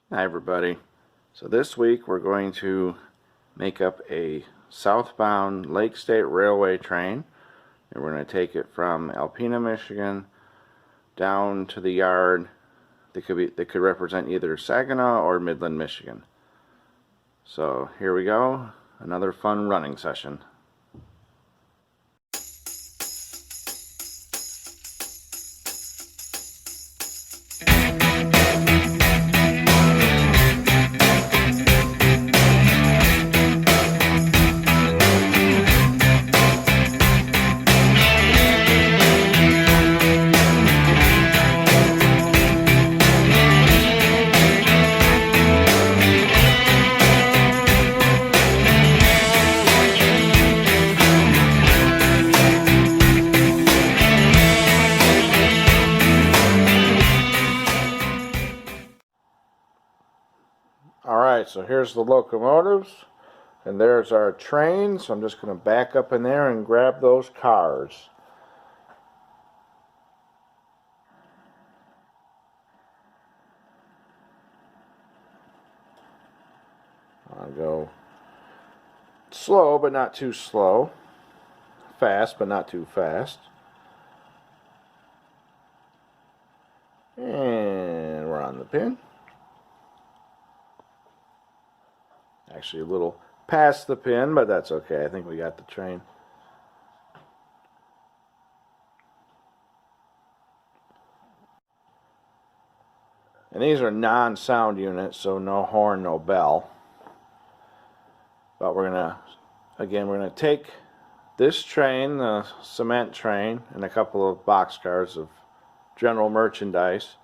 Hi everybody. So this week we're going to make up a southbound Lake State Railway train, and we're going to take it from Alpena, Michigan down to the yard that could represent either Saginaw or Midland, Michigan. So here we go, another fun running session. Alright, so here's the locomotives, and there's our train, so I'm just going to back up in there and grab those cars. I'll go slow, but not too slow. Fast, but not too fast. And we're on the pin. Actually a little past the pin, but that's okay. I think we got the train. And these are non-sound units, so no horn, no bell. But we're gonna take this train, the cement train, and a couple of boxcars of general merchandise.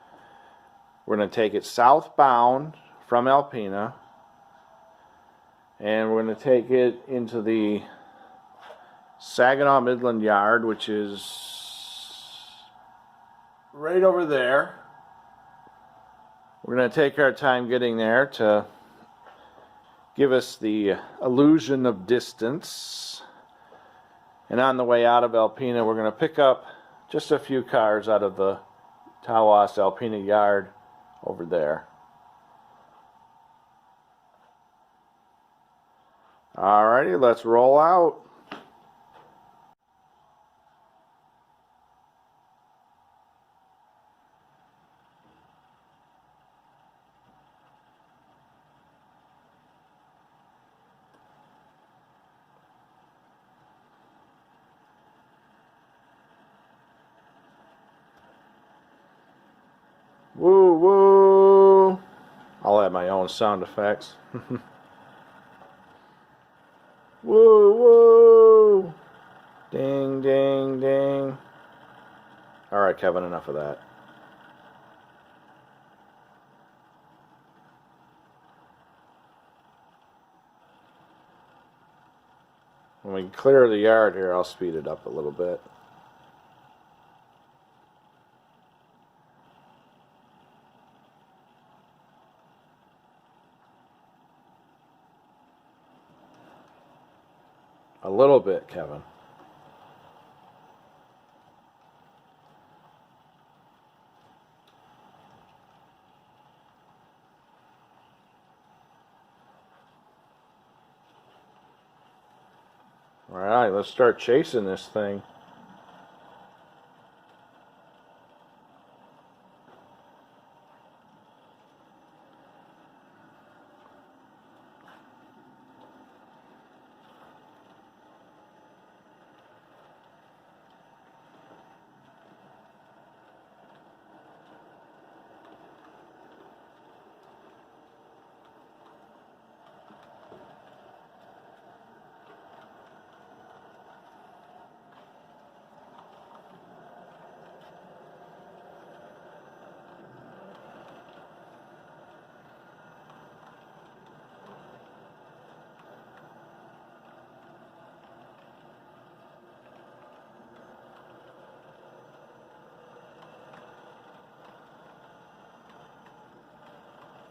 We're gonna take it southbound from Alpena, and we're going to take it into the Saginaw Midland Yard, which is right over there. We're going to take our time getting there to give us the illusion of distance. And on the way out of Alpena, we're going to pick up just a few cars out of the Tawas Alpena Yard over there. Alrighty, let's roll out. Woo woo! I'll add my own sound effects. Woo woo! Ding ding ding. Alright, Kevin, enough of that. When we clear the yard here, I'll speed it up a little bit. A little bit, Kevin. Alright, let's start chasing this thing.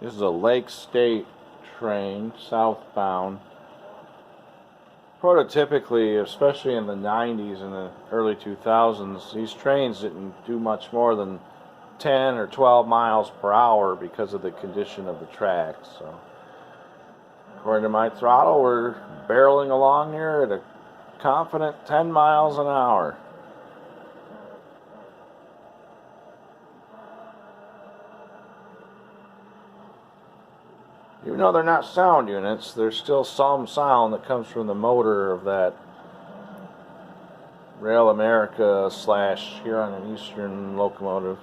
This is a Lake State train, southbound. Prototypically, especially in the 90s and the early 2000s, these trains didn't do much more than 10 or 12 miles per hour because of the condition of the track. So according to my throttle, we're barreling along here at a confident 10 miles an hour. Even though they're not sound units, there's still some sound that comes from the motor of that Rail America / Huron and Eastern locomotive.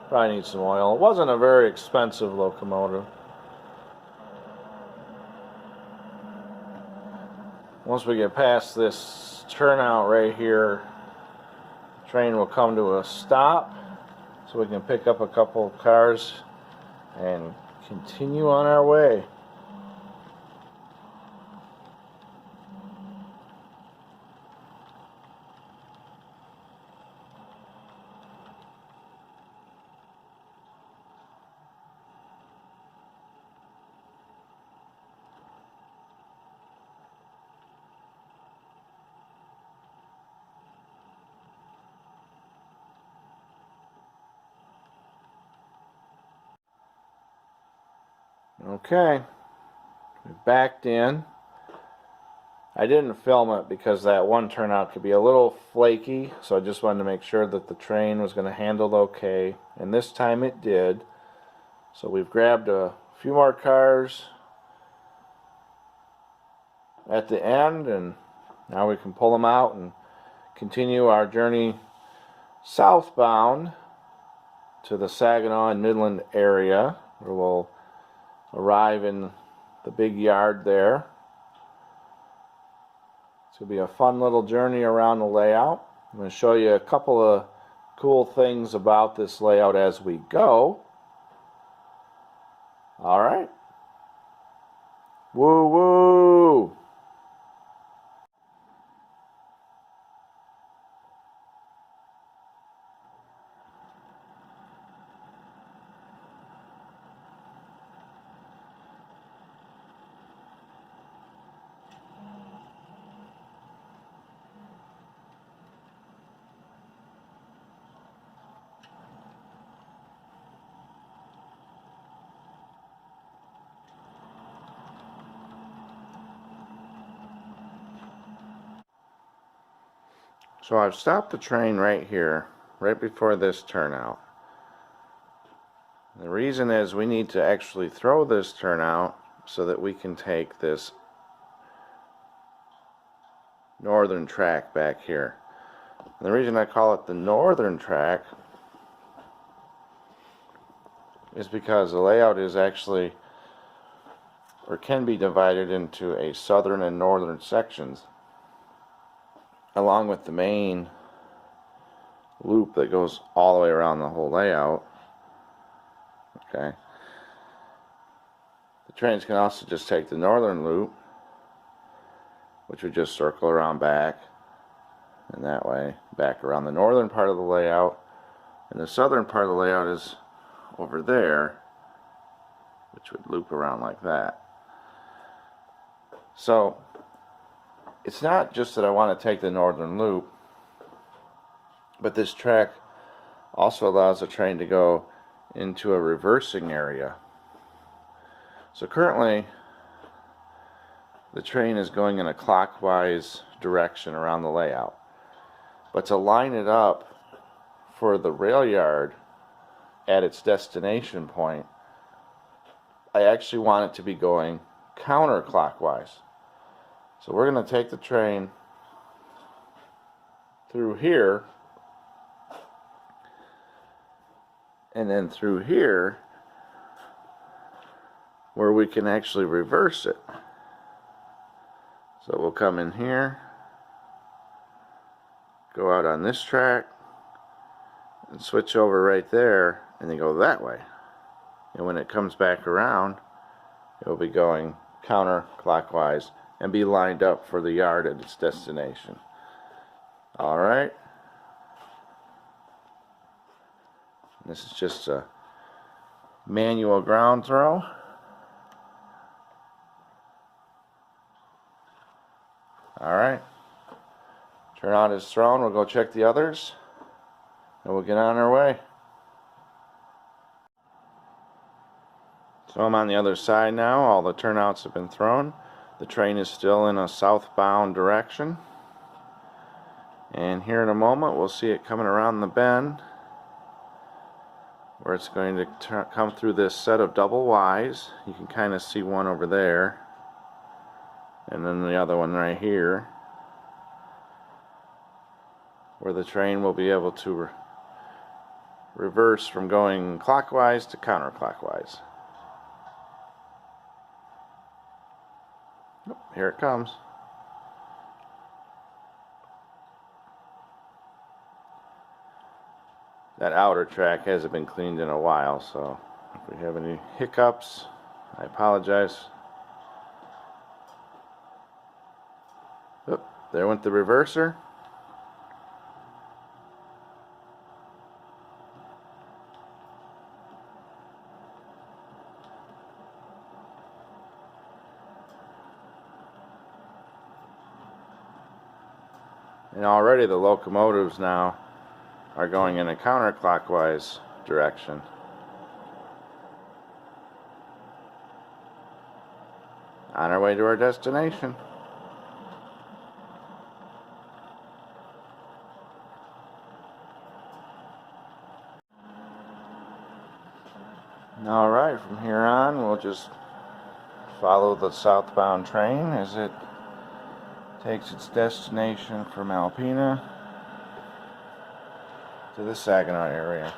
Probably needs some oil. It wasn't a very expensive locomotive. Once we get past this turnout right here, the train will come to a stop so we can pick up a couple of cars and continue on our way. Okay, we backed in. I didn't film it because that one turnout could be a little flaky, so I just wanted to make sure that the train was going to handle okay, and this time it did. So we've grabbed a few more cars at the end, and now we can pull them out and continue our journey southbound to the Saginaw and Midland area, where we'll arrive in the big yard there. It's going to be a fun little journey around the layout. I'm going to show you a couple of cool things about this layout as we go. Alright. Woo woo! So I've stopped the train right here, right before this turnout. The reason is we need to actually throw this turnout so that we can take this northern track back here. And the reason I call it the northern track is because the layout is actually, or can be divided into a southern and northern sections, along with the main loop that goes all the way around the whole layout. Okay. The trains can also just take the northern loop, which would just circle around back, and that way back around the northern part of the layout, and the southern part of the layout is over there, which would loop around like that. So it's not just that I want to take the northern loop, but this track also allows the train to go into a reversing area. So currently the train is going in a clockwise direction around the layout, but to line it up for the rail yard at its destination point, I actually want it to be going counterclockwise. So we're going to take the train through here, and then through here, where we can actually reverse it. So we'll come in here, go out on this track, and switch over right there, and then go that way. And when it comes back around, it will be going counterclockwise and be lined up for the yard at its destination. Alright. This is just a manual ground throw. Alright. Turnout is thrown. We'll go check the others, and we'll get on our way. So I'm on the other side now. All the turnouts have been thrown. The train is still in a southbound direction. And here in a moment we'll see it coming around the bend, where it's going to come through this set of double Ys. You can kind of see one over there, and then the other one right here, where the train will be able to reverse from going clockwise to counterclockwise. Oh, here it comes. That outer track hasn't been cleaned in a while, so if we have any hiccups, I apologize. Oh, there went the reverser. And already the locomotives now are going in a counterclockwise direction. On our way to our destination. Alright, from here on we'll just follow the southbound train as it takes its destination from Alpena to the Saginaw area.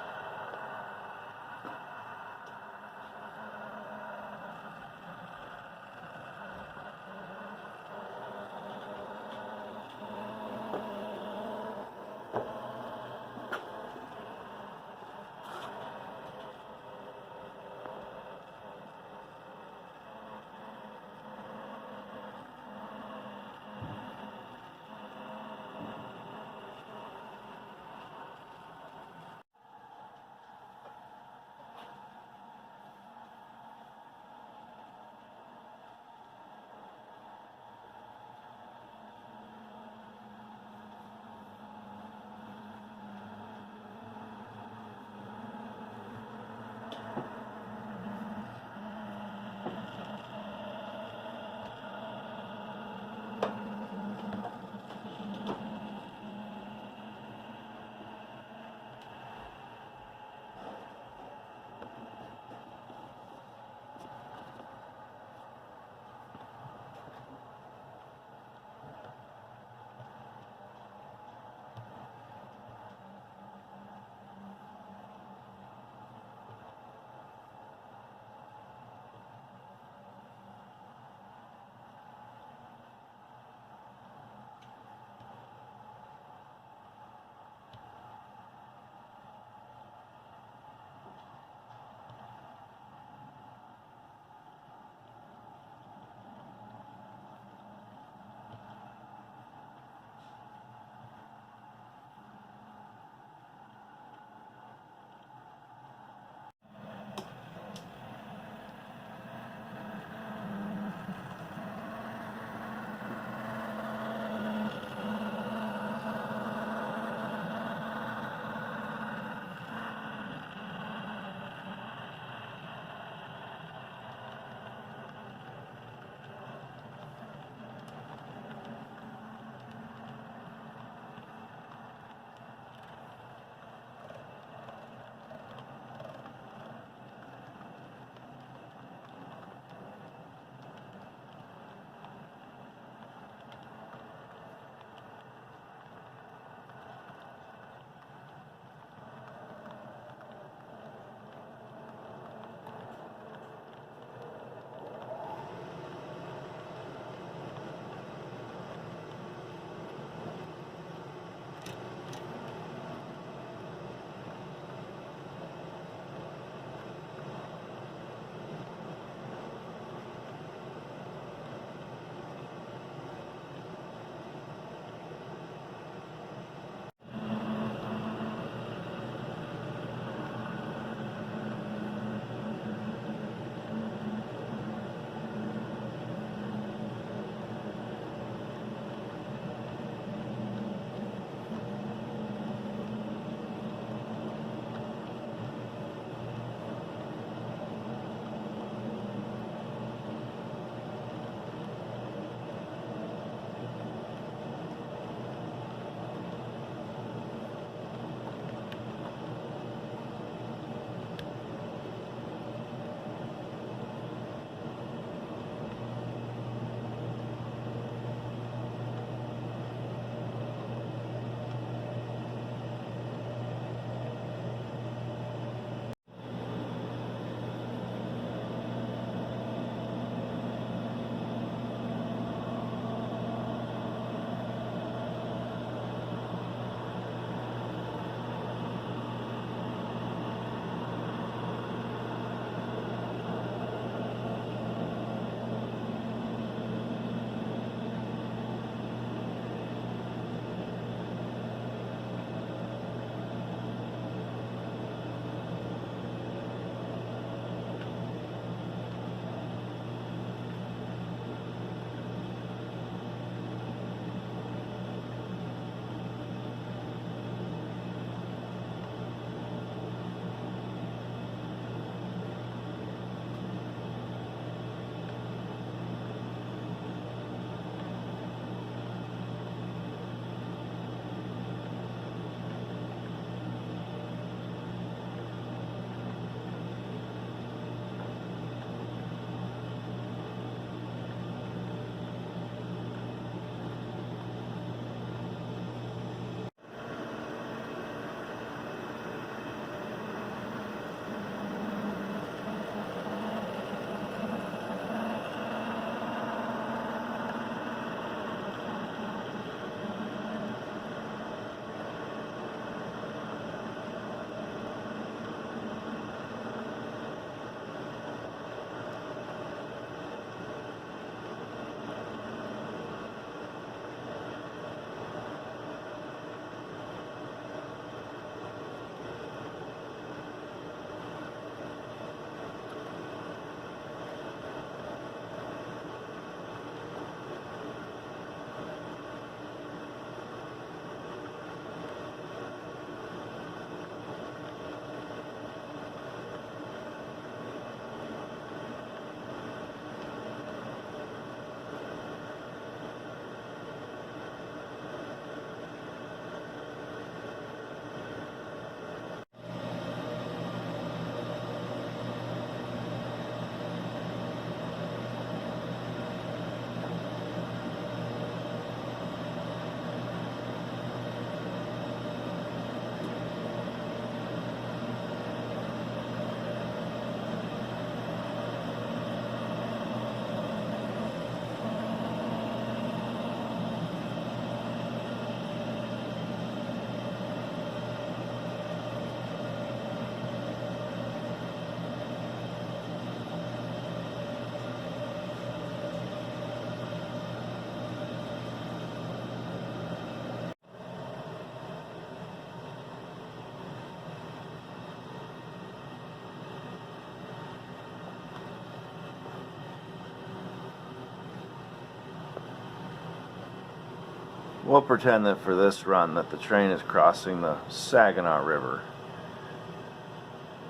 We'll pretend that for this run that the train is crossing the Saginaw River.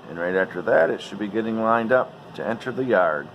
And right after that, it should be getting lined up to enter the yard.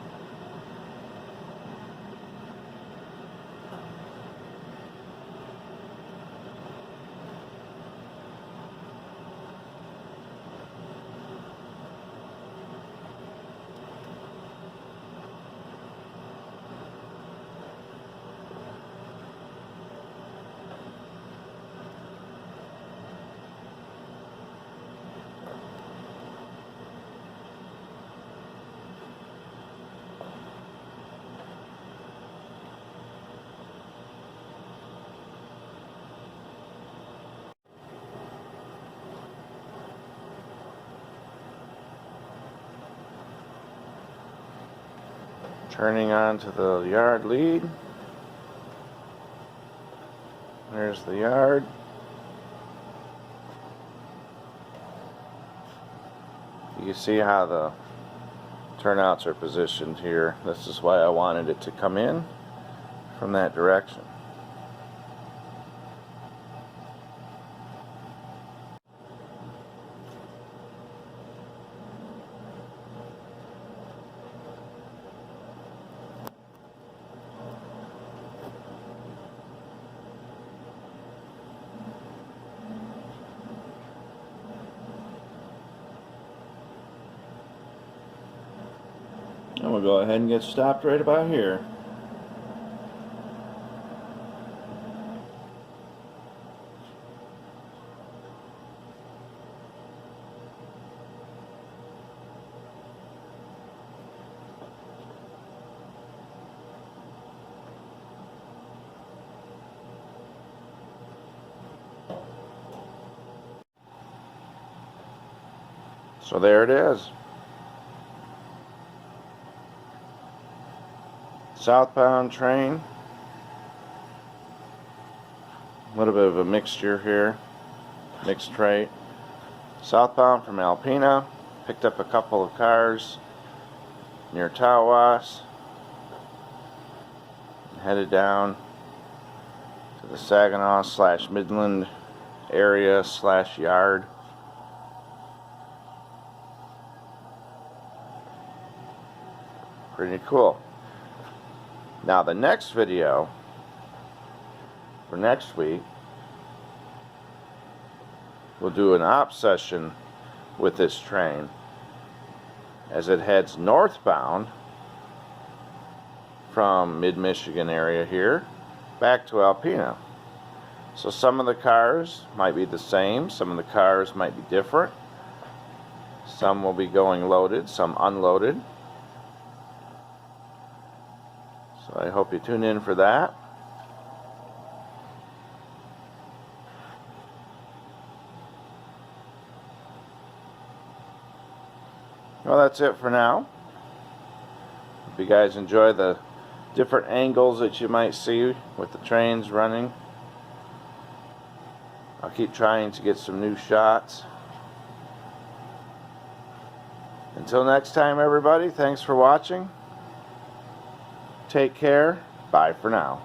Turning onto the yard lead. There's the yard. You see how the turnouts are positioned here. This is why I wanted it to come in from that direction. And we'll go ahead and get stopped right about here. So there it is. Southbound train. A little bit of a mixture here. Mixed freight. Southbound from Alpena. Picked up a couple of cars near Tawas. Headed down to the Saginaw / Midland area / yard. Pretty cool. Now the next video for next week, we'll do an op session with this train as it heads northbound from mid-Michigan area here back to Alpena. So some of the cars might be the same, some of the cars might be different. Some will be going loaded, some unloaded. So I hope you tune in for that. Well, that's it for now. Hope you guys enjoy the different angles that you might see with the trains running. I'll keep trying to get some new shots. Until next time, everybody, thanks for watching. Take care. Bye for now.